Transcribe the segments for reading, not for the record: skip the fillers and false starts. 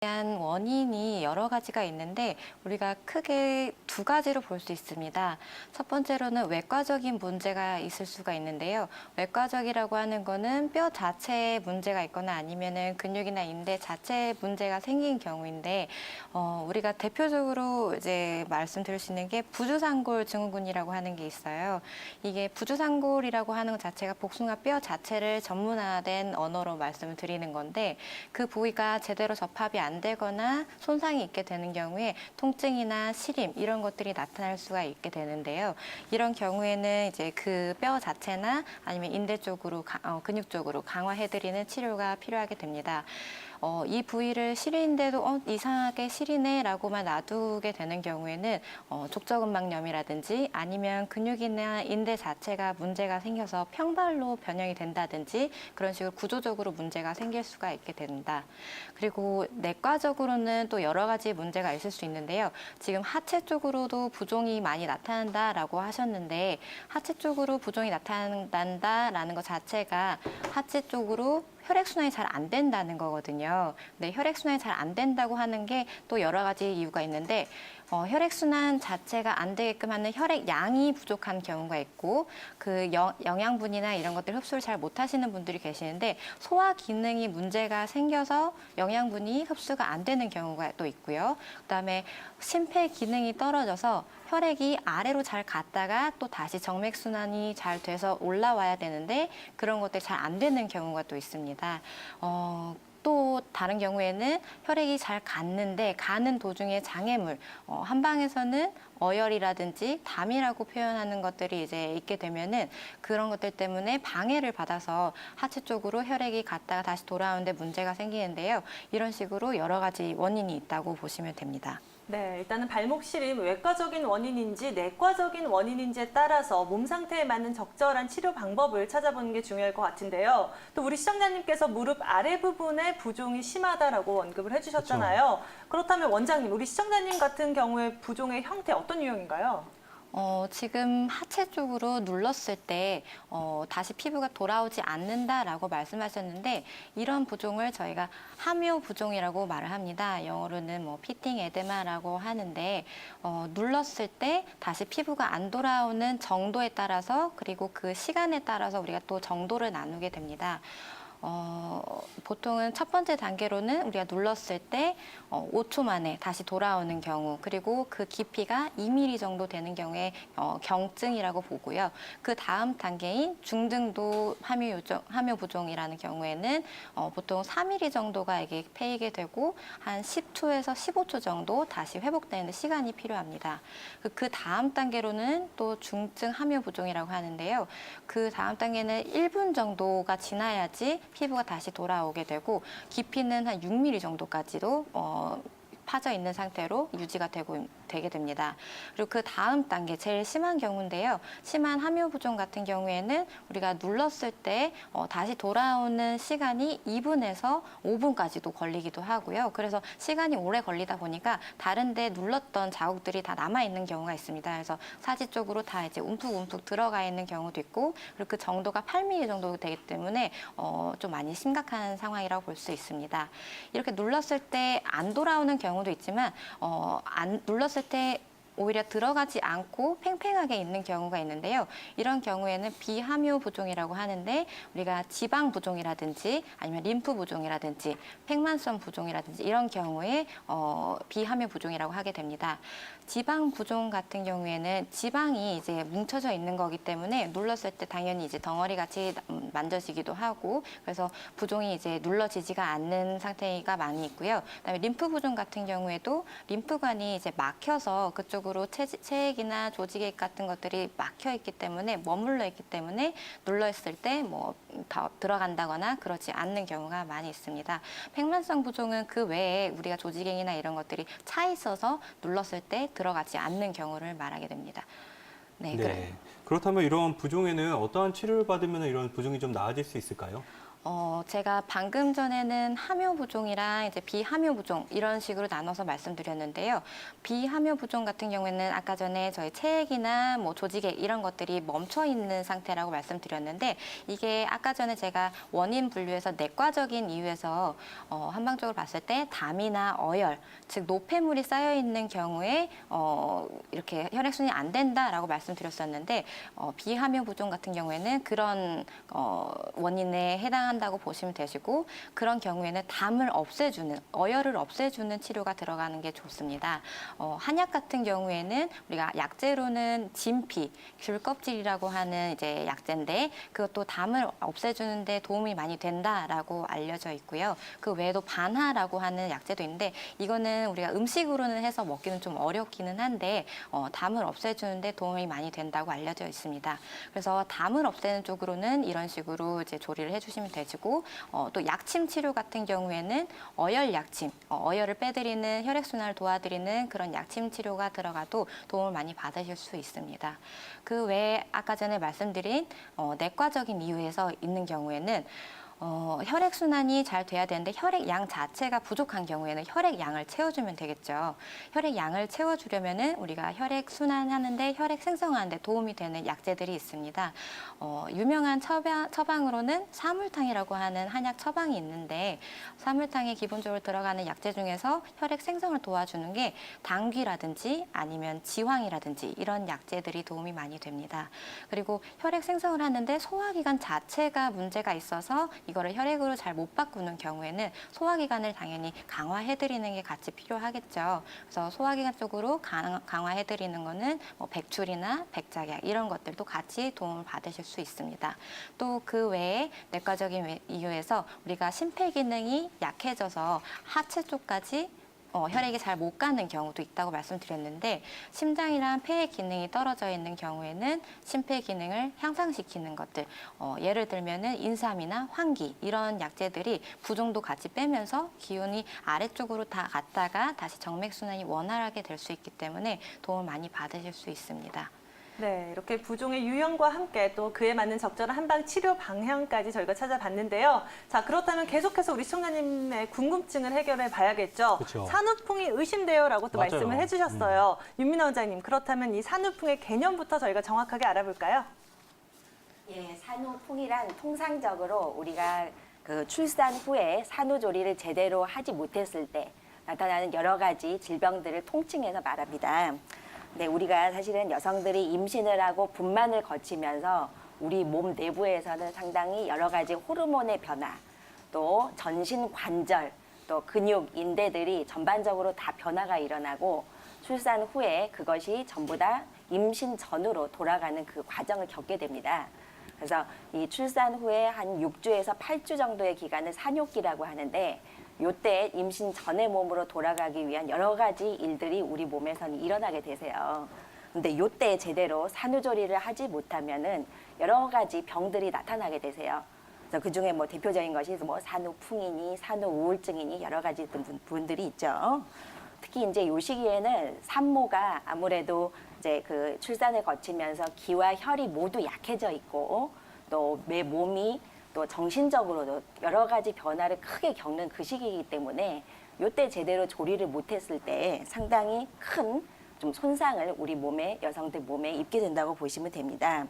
대한 원인이 여러 가지가 있는데 우리가 크게 두 가지로 볼 수 있습니다. 첫 번째로는 외과적인 문제가 있을 수가 있는데요. 외과적이라고 하는 거는 뼈 자체에 문제가 있거나 아니면은 근육이나 인대 자체에 문제가 생긴 경우인데 우리가 대표적으로 이제 말씀드릴 수 있는 게 부주상골 증후군이라고 하는 게 있어요. 이게 부주상골이라고 하는 것 자체가 복숭아 뼈 자체를 전문화된 언어로 말씀을 드리는 건데 그 부위가 제대로 접합이 안 되거나 손상이 있게 되는 경우에 통증이나 시림 이런 것들이 나타날 수가 있게 되는데요. 이런 경우에는 이제 그 뼈 자체나 아니면 인대 쪽으로 근육 쪽으로 강화해드리는 치료가 필요하게 됩니다. 이 부위를 시리는데도 이상하게 시리네라고만 놔두게 되는 경우에는 족저근막염이라든지 아니면 근육이나 인대 자체가 문제가 생겨서 평발로 변형이 된다든지 그런 식으로 구조적으로 문제가 생길 수가 있게 된다. 그리고 내과적으로는 또 여러 가지 문제가 있을 수 있는데요. 지금 하체 쪽으로도 부종이 많이 나타난다라고 하셨는데 하체 쪽으로 부종이 나타난다라는 것 자체가 하체 쪽으로 혈액순환이 잘 안 된다는 거거든요. 근데 혈액순환이 잘 안 된다고 하는 게 또 여러 가지 이유가 있는데 혈액순환 자체가 안 되게끔 하는 혈액 양이 부족한 경우가 있고 그 영양분이나 이런 것들 흡수를 잘 못하시는 분들이 계시는데 소화 기능이 문제가 생겨서 영양분이 흡수가 안 되는 경우가 또 있고요. 그다음에 심폐 기능이 떨어져서 혈액이 아래로 잘 갔다가 또 다시 정맥순환이 잘 돼서 올라와야 되는데 그런 것들이 잘 안 되는 경우가 또 있습니다. 또 다른 경우에는 혈액이 잘 갔는데 가는 도중에 장애물, 한방에서는 어혈이라든지 담이라고 표현하는 것들이 이제 있게 되면은 그런 것들 때문에 방해를 받아서 하체 쪽으로 혈액이 갔다가 다시 돌아오는데 문제가 생기는데요. 이런 식으로 여러 가지 원인이 있다고 보시면 됩니다. 네, 일단은 발목 시림 외과적인 원인인지 내과적인 원인인지에 따라서 몸 상태에 맞는 적절한 치료 방법을 찾아보는 게 중요할 것 같은데요. 또 우리 시청자님께서 무릎 아래 부분에 부종이 심하다라고 언급을 해주셨잖아요. 그렇죠. 그렇다면 원장님, 우리 시청자님 같은 경우에 부종의 형태 어떤 유형인가요? 지금 하체 쪽으로 눌렀을 때 다시 피부가 돌아오지 않는다라고 말씀하셨는데 이런 부종을 저희가 함요 부종이라고 말을 합니다. 영어로는 뭐 피팅 에데마라고 하는데 눌렀을 때 다시 피부가 안 돌아오는 정도에 따라서 그리고 그 시간에 따라서 우리가 또 정도를 나누게 됩니다. 보통은 첫 번째 단계로는 우리가 눌렀을 때 5초 만에 다시 돌아오는 경우 그리고 그 깊이가 2mm 정도 되는 경우에 경증이라고 보고요. 그 다음 단계인 중등도 함요 부종이라는 경우에는 보통 4mm 정도가 이게 패이게 되고 한 10초에서 15초 정도 다시 회복되는 데 시간이 필요합니다. 그 다음 단계로는 또 중증 함요 부종이라고 하는데요. 그 다음 단계는 1분 정도가 지나야지 피부가 다시 돌아오게 되고 깊이는 한 6mm 정도까지도 파져 있는 상태로 유지가 되게 됩니다. 그리고 그 다음 단계 제일 심한 경우인데요. 심한 함요 부종 같은 경우에는 우리가 눌렀을 때 다시 돌아오는 시간이 2분에서 5분까지도 걸리기도 하고요. 그래서 시간이 오래 걸리다 보니까 다른 데 눌렀던 자국들이 다 남아 있는 경우가 있습니다. 그래서 사지 쪽으로 다 이제 움푹움푹 들어가 있는 경우도 있고 그리고 그 정도가 8mm 정도 되기 때문에 좀 많이 심각한 상황이라고 볼 수 있습니다. 이렇게 눌렀을 때 안 돌아오는 경우도 있지만 안 눌렀을 때 오히려 들어가지 않고 팽팽하게 있는 경우가 있는데요. 이런 경우에는 비함요 부종이라고 하는데 우리가 지방 부종이라든지 아니면 림프 부종이라든지 팽만성 부종이라든지 이런 경우에 비함요 부종이라고 하게 됩니다. 지방 부종 같은 경우에는 지방이 이제 뭉쳐져 있는 거기 때문에 눌렀을 때 당연히 이제 덩어리 같이 만져지기도 하고 그래서 부종이 이제 눌러지지가 않는 상태가 많이 있고요. 그다음에 림프 부종 같은 경우에도 림프관이 이제 막혀서 그쪽으로 체액이나 조직액 같은 것들이 막혀 있기 때문에 머물러 있기 때문에 눌렀을 때 뭐 더 들어간다거나 그러지 않는 경우가 많이 있습니다. 팽만성 부종은 그 외에 우리가 조직액이나 이런 것들이 차 있어서 눌렀을 때 들어가지 않는 경우를 말하게 됩니다. 네. 네. 그렇다면 이런 부종에는 어떠한 치료를 받으면 이런 부종이 좀 나아질 수 있을까요? 제가 방금 전에는 함유 부종이랑 이제 비함유 부종 이런 식으로 나눠서 말씀드렸는데요. 비함유 부종 같은 경우에는 아까 전에 저희 체액이나 뭐 조직액 이런 것들이 멈춰 있는 상태라고 말씀드렸는데 이게 아까 전에 제가 원인 분류에서 내과적인 이유에서 한방적으로 봤을 때 담이나 어혈, 즉 노폐물이 쌓여 있는 경우에 이렇게 혈액순환이 안 된다라고 말씀드렸었는데 비함유 부종 같은 경우에는 그런 원인에 해당한다고 보시면 되시고 그런 경우에는 담을 없애주는 어혈을 없애주는 치료가 들어가는 게 좋습니다. 한약 같은 경우에는 우리가 약재로는 진피, 귤껍질이라고 하는 이제 약재인데 그것도 담을 없애주는데 도움이 많이 된다라고 알려져 있고요. 그 외에도 반하라고 하는 약재도 있는데 이거는 우리가 음식으로는 해서 먹기는 좀 어렵기는 한데 담을 없애주는데 도움이 많이 된다고 알려져 있습니다. 그래서 담을 없애는 쪽으로는 이런 식으로 이제 조리를 해주시면 되시고 또 약침 치료 같은 경우에는 어혈 약침, 어혈을 빼드리는 혈액순환을 도와드리는 그런 약침 치료가 들어가도 도움을 많이 받으실 수 있습니다. 그 외에 아까 전에 말씀드린 내과적인 이유에서 있는 경우에는 혈액순환이 잘 돼야 되는데 혈액양 자체가 부족한 경우에는 혈액양을 채워주면 되겠죠. 혈액양을 채워주려면은 우리가 혈액순환하는데 혈액 생성하는데 도움이 되는 약재들이 있습니다. 유명한 처방으로는 사물탕이라고 하는 한약 처방이 있는데 사물탕에 기본적으로 들어가는 약재 중에서 혈액 생성을 도와주는 게 당귀라든지 아니면 지황이라든지 이런 약재들이 도움이 많이 됩니다. 그리고 혈액 생성을 하는데 소화기관 자체가 문제가 있어서 이거를 혈액으로 잘 못 바꾸는 경우에는 소화기관을 당연히 강화해드리는 게 같이 필요하겠죠. 그래서 소화기관 쪽으로 강화해드리는 거는 뭐 백출이나 백작약 이런 것들도 같이 도움을 받으실 수 있습니다. 또 그 외에 내과적인 이유에서 우리가 심폐기능이 약해져서 하체 쪽까지 혈액이 잘 못 가는 경우도 있다고 말씀드렸는데 심장이랑 폐의 기능이 떨어져 있는 경우에는 심폐 기능을 향상시키는 것들 예를 들면은 인삼이나 황기 이런 약재들이 부종도 같이 빼면서 기운이 아래쪽으로 다 갔다가 다시 정맥순환이 원활하게 될 수 있기 때문에 도움을 많이 받으실 수 있습니다. 네, 이렇게 부종의 유형과 함께 또 그에 맞는 적절한 한방 치료 방향까지 저희가 찾아봤는데요. 자, 그렇다면 계속해서 우리 시청자님의 궁금증을 해결해 봐야겠죠. 그쵸. 산후풍이 의심돼요라고 또 맞아요. 말씀을 해주셨어요. 윤민아 원장님, 그렇다면 이 산후풍의 개념부터 저희가 정확하게 알아볼까요? 예, 산후풍이란 통상적으로 우리가 그 출산 후에 산후조리를 제대로 하지 못했을 때 나타나는 여러 가지 질병들을 통칭해서 말합니다. 네, 우리가 사실은 여성들이 임신을 하고 분만을 거치면서 우리 몸 내부에서는 상당히 여러 가지 호르몬의 변화, 또 전신 관절, 또 근육, 인대들이 전반적으로 다 변화가 일어나고 출산 후에 그것이 전부 다 임신 전으로 돌아가는 그 과정을 겪게 됩니다. 그래서 이 출산 후에 한 6주에서 8주 정도의 기간을 산욕기라고 하는데 요때 임신 전의 몸으로 돌아가기 위한 여러 가지 일들이 우리 몸에서는 일어나게 되세요. 근데 요때 제대로 산후조리를 하지 못하면은 여러 가지 병들이 나타나게 되세요. 그래서 그 중에 뭐 대표적인 것이 뭐 산후풍이니 산후우울증이니 여러 가지 분들이 있죠. 특히 이제 요 시기에는 산모가 아무래도 이제 그 출산을 거치면서 기와 혈이 모두 약해져 있고 또 내 몸이 또 정신적으로도 여러 가지 변화를 크게 겪는 그 시기이기 때문에 요때 제대로 조리를 못했을 때 상당히 큰 좀 손상을 우리 몸에 여성들 몸에 입게 된다고 보시면 됩니다.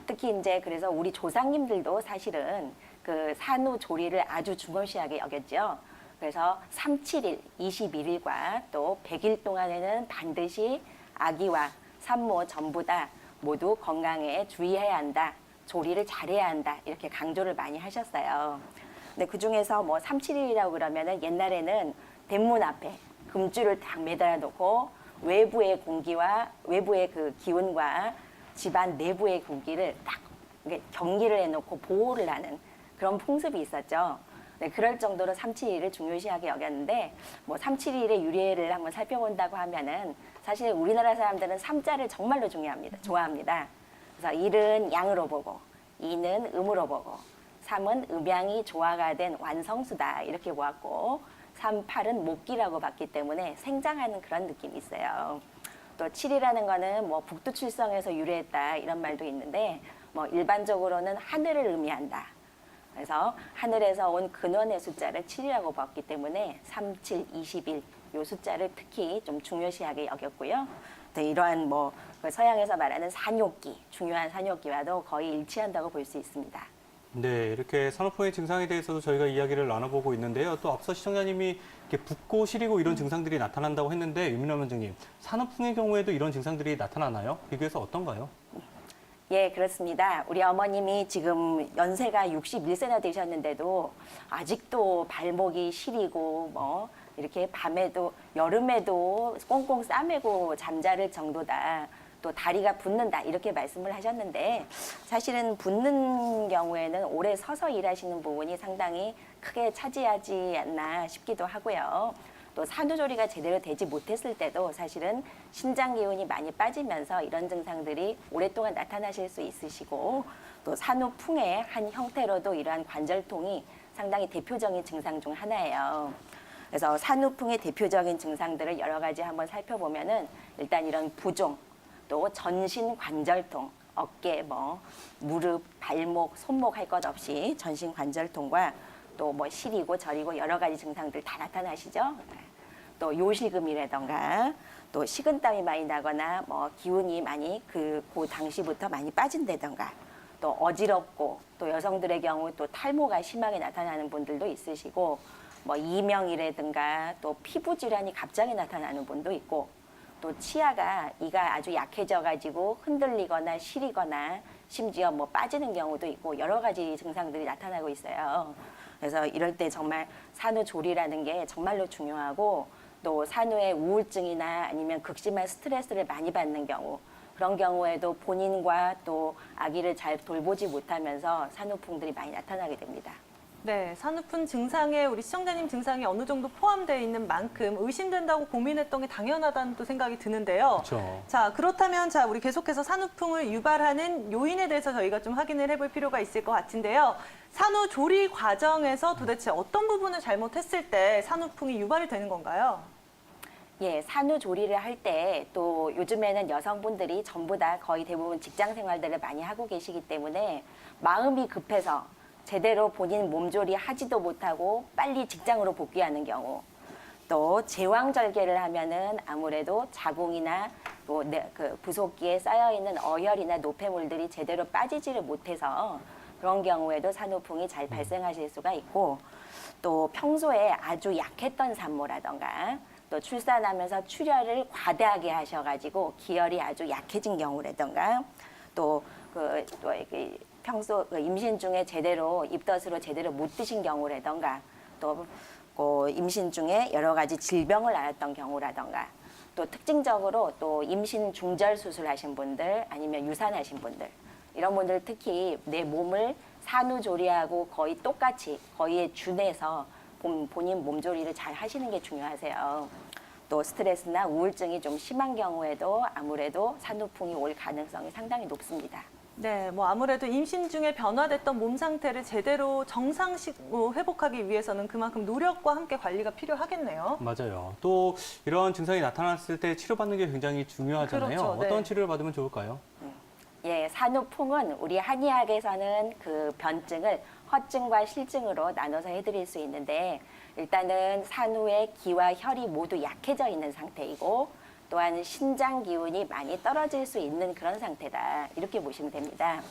특히 이제 그래서 우리 조상님들도 사실은 그 산후 조리를 아주 중요시하게 여겼죠. 그래서 37일, 21일과 또 100일 동안에는 반드시 아기와 산모 전부 다 모두 건강에 주의해야 한다. 조리를 잘해야 한다. 이렇게 강조를 많이 하셨어요. 근데 그 중에서 뭐 37일이라고 그러면은 옛날에는 대문 앞에 금줄을 딱 매달아 놓고 외부의 공기와 외부의 그 기운과 집안 내부의 공기를 딱 경기를 해놓고 보호를 하는 그런 풍습이 있었죠. 네, 그럴 정도로 37일을 중요시하게 여겼는데 뭐 37일의 유래를 한번 살펴본다고 하면은 사실 우리나라 사람들은 3자를 정말로 좋아합니다. 그래서 1은 양으로 보고 2는 음으로 보고 3은 음양이 조화가 된 완성수다 이렇게 보았고 3, 8은 목기라고 봤기 때문에 생장하는 그런 느낌이 있어요. 또 7이라는 거는 뭐 북두칠성에서 유래했다 이런 말도 있는데 뭐 일반적으로는 하늘을 의미한다. 그래서 하늘에서 온 근원의 숫자를 7이라고 봤기 때문에 3, 7, 21 요 숫자를 특히 좀 중요시하게 여겼고요. 또 이러한 그 서양에서 말하는 산욕기, 중요한 산욕기와도 거의 일치한다고 볼 수 있습니다. 네, 이렇게 산후풍의 증상에 대해서도 저희가 이야기를 나눠보고 있는데요. 또 앞서 시청자님이 이렇게 붓고 시리고 이런 증상들이 나타난다고 했는데 유민아 원장님, 산후풍의 경우에도 이런 증상들이 나타나나요? 비교해서 어떤가요? 예, 그렇습니다. 우리 어머님이 지금 연세가 61세나 되셨는데도 아직도 발목이 시리고 이렇게 밤에도 여름에도 꽁꽁 싸매고 잠자를 정도다. 또 다리가 붓는다 이렇게 말씀을 하셨는데 사실은 붓는 경우에는 오래 서서 일하시는 부분이 상당히 크게 차지하지 않나 싶기도 하고요. 또 산후조리가 제대로 되지 못했을 때도 사실은 신장 기운이 많이 빠지면서 이런 증상들이 오랫동안 나타나실 수 있으시고 또 산후풍의 한 형태로도 이러한 관절통이 상당히 대표적인 증상 중 하나예요. 그래서 산후풍의 대표적인 증상들을 여러 가지 한번 살펴보면은 일단 이런 부종, 또 전신 관절통, 어깨, 무릎, 발목, 손목 할 것 없이 전신 관절통과 또 시리고 저리고 여러 가지 증상들 다 나타나시죠. 또 요실금이라던가 또 식은땀이 많이 나거나 기운이 많이 그 당시부터 많이 빠진다던가 또 어지럽고 또 여성들의 경우 또 탈모가 심하게 나타나는 분들도 있으시고 이명이라든가 또 피부 질환이 갑자기 나타나는 분도 있고 또 치아가 이가 아주 약해져 가지고 흔들리거나 시리거나 심지어 빠지는 경우도 있고 여러 가지 증상들이 나타나고 있어요. 그래서 이럴 때 정말 산후조리라는 게 정말로 중요하고 또 산후의 우울증이나 아니면 극심한 스트레스를 많이 받는 경우 그런 경우에도 본인과 또 아기를 잘 돌보지 못하면서 산후풍들이 많이 나타나게 됩니다. 네, 산후풍 증상에 우리 시청자님 증상이 어느 정도 포함되어 있는 만큼 의심된다고 고민했던 게 당연하다는 또 생각이 드는데요. 그렇죠. 자, 그렇다면 우리 계속해서 산후풍을 유발하는 요인에 대해서 저희가 좀 확인을 해볼 필요가 있을 것 같은데요. 산후조리 과정에서 도대체 어떤 부분을 잘못했을 때 산후풍이 유발이 되는 건가요? 예, 산후조리를 할 때 또 요즘에는 여성분들이 전부 다 거의 대부분 직장 생활들을 많이 하고 계시기 때문에 마음이 급해서 제대로 본인 몸조리 하지도 못하고 빨리 직장으로 복귀하는 경우 또 제왕절개를 하면은 아무래도 자궁이나 또 그 부속기에 쌓여있는 어혈이나 노폐물들이 제대로 빠지지를 못해서 그런 경우에도 산후풍이 잘 발생하실 수가 있고 또 평소에 아주 약했던 산모라던가 또 출산하면서 출혈을 과다하게 하셔가지고 기혈이 아주 약해진 경우라던가 또 평소 임신 중에 제대로 입덧으로 제대로 못 드신 경우라던가 또 임신 중에 여러 가지 질병을 앓았던 경우라던가 또 특징적으로 또 임신 중절 수술하신 분들 아니면 유산하신 분들 이런 분들 특히 내 몸을 산후조리하고 거의 똑같이 거의에 준해서 본인 몸조리를 잘 하시는 게 중요하세요. 또 스트레스나 우울증이 좀 심한 경우에도 아무래도 산후풍이 올 가능성이 상당히 높습니다. 네, 아무래도 임신 중에 변화됐던 몸 상태를 제대로 정상식으로 회복하기 위해서는 그만큼 노력과 함께 관리가 필요하겠네요. 맞아요. 또 이런 증상이 나타났을 때 치료받는 게 굉장히 중요하잖아요. 그렇죠, 네. 어떤 치료를 받으면 좋을까요? 예, 산후풍은 우리 한의학에서는 그 변증을 허증과 실증으로 나눠서 해드릴 수 있는데 일단은 산후의 기와 혈이 모두 약해져 있는 상태이고 또한 신장 기운이 많이 떨어질 수 있는 그런 상태다 이렇게 보시면 됩니다.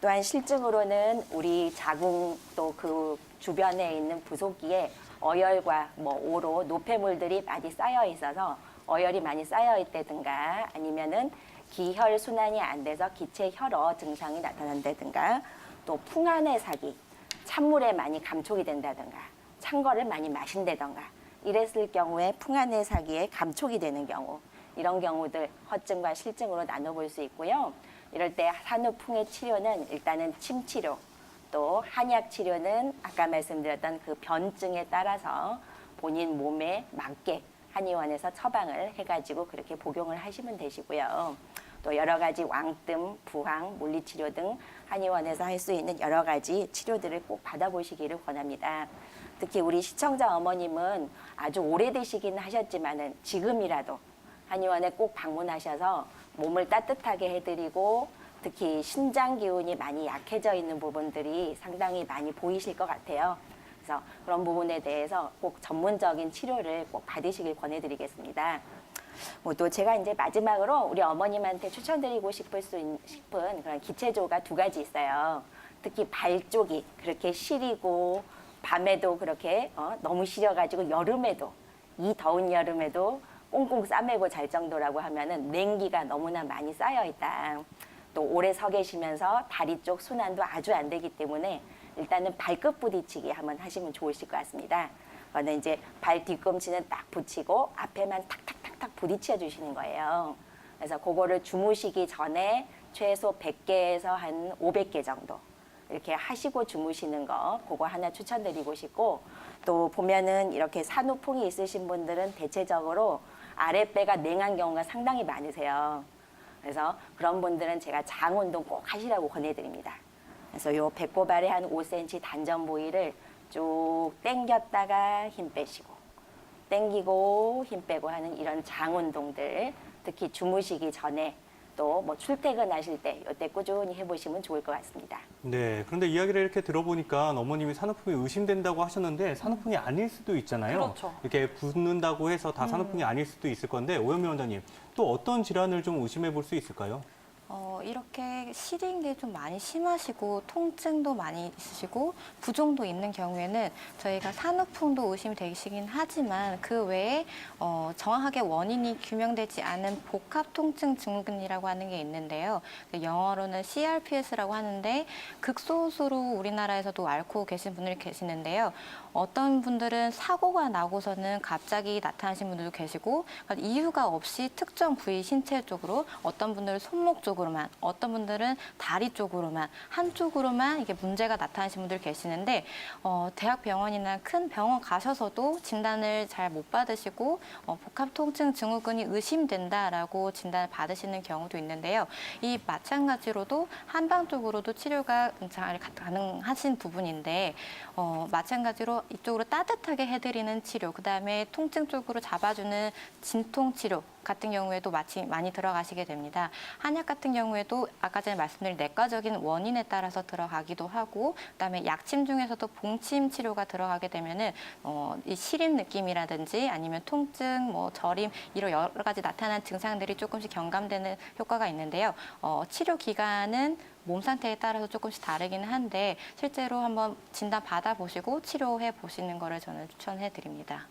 또한 실증으로는 우리 자궁 또 그 주변에 있는 부속기에 어혈과 오로 노폐물들이 많이 쌓여 있어서 어혈이 많이 쌓여 있다든가 아니면은 기혈 순환이 안 돼서 기체 혈어 증상이 나타난다든가 또 풍안의 사기, 찬물에 많이 감촉이 된다든가 찬 거를 많이 마신다든가 이랬을 경우에 풍안의 사기에 감촉이 되는 경우 이런 경우들 허증과 실증으로 나눠볼 수 있고요. 이럴 때 산후풍의 치료는 일단은 침치료 또 한약 치료는 아까 말씀드렸던 그 변증에 따라서 본인 몸에 맞게 한의원에서 처방을 해가지고 그렇게 복용을 하시면 되시고요. 또 여러 가지 왕뜸, 부항, 물리치료 등 한의원에서 할 수 있는 여러 가지 치료들을 꼭 받아보시기를 권합니다. 특히 우리 시청자 어머님은 아주 오래되시긴 하셨지만은 지금이라도 한의원에 꼭 방문하셔서 몸을 따뜻하게 해드리고 특히 신장 기운이 많이 약해져 있는 부분들이 상당히 많이 보이실 것 같아요. 그래서 그런 부분에 대해서 꼭 전문적인 치료를 꼭 받으시길 권해드리겠습니다. 또 제가 이제 마지막으로 우리 어머님한테 추천드리고 싶은 그런 기체조가 2가지 있어요. 특히 발 쪽이 그렇게 시리고 밤에도 그렇게 너무 시려가지고 여름에도 이 더운 여름에도 꽁꽁 싸매고 잘 정도라고 하면은 냉기가 너무나 많이 쌓여 있다. 또 오래 서 계시면서 다리 쪽 순환도 아주 안 되기 때문에 일단은 발끝 부딪히기 한번 하시면 좋으실 것 같습니다. 그거는 이제 발 뒤꿈치는 딱 붙이고 앞에만 탁탁탁탁 부딪혀 주시는 거예요. 그래서 그거를 주무시기 전에 최소 100개에서 한 500개 정도 이렇게 하시고 주무시는 거 그거 하나 추천드리고 싶고, 또 보면은 이렇게 산후풍이 있으신 분들은 대체적으로 아랫배가 냉한 경우가 상당히 많으세요. 그래서 그런 분들은 제가 장 운동 꼭 하시라고 권해드립니다. 그래서 요 배꼽 아래 한 5cm 단전 부위를 쭉 당겼다가 힘 빼시고 당기고 힘 빼고 하는 이런 장 운동들, 특히 주무시기 전에 또 뭐 출퇴근하실 때 이때 꾸준히 해보시면 좋을 것 같습니다. 네, 그런데 이야기를 이렇게 들어보니까 어머님이 산후풍이 의심된다고 하셨는데 산후풍이 아닐 수도 있잖아요. 그렇죠. 이렇게 붓는다고 해서 다 산후풍이 아닐 수도 있을 건데 오현미 원장님, 또 어떤 질환을 좀 의심해 볼 수 있을까요? 이렇게 시린 게 좀 많이 심하시고 통증도 많이 있으시고 부종도 있는 경우에는 저희가 산후풍도 의심이 되시긴 하지만 그 외에 정확하게 원인이 규명되지 않은 복합 통증 증후군이라고 하는 게 있는데요. 영어로는 CRPS라고 하는데 극소수로 우리나라에서도 앓고 계신 분들이 계시는데요. 어떤 분들은 사고가 나고서는 갑자기 나타나신 분들도 계시고, 그러니까 이유가 없이 특정 부위 신체 쪽으로, 어떤 분들은 손목 쪽으로만, 어떤 분들은 다리 쪽으로만, 한쪽으로만 이게 문제가 나타나신 분들 계시는데 대학병원이나 큰 병원 가셔서도 진단을 잘 못 받으시고 복합통증 증후군이 의심된다라고 진단을 받으시는 경우도 있는데요. 이 마찬가지로도 한방적으로도 치료가 잘 가능하신 부분인데 마찬가지로 이쪽으로 따뜻하게 해드리는 치료, 그다음에 통증 쪽으로 잡아주는 진통 치료 같은 경우에도 마치 많이 들어가시게 됩니다. 한약 같은 경우에도 아까 전에 말씀드린 내과적인 원인에 따라서 들어가기도 하고, 그다음에 약침 중에서도 봉침 치료가 들어가게 되면은 이 시림 느낌이라든지 아니면 통증, 뭐 저림 이런 여러 가지 나타난 증상들이 조금씩 경감되는 효과가 있는데요. 치료 기간은 몸 상태에 따라서 조금씩 다르기는 한데 실제로 한번 진단 받아보시고 치료해 보시는 거를 저는 추천해 드립니다.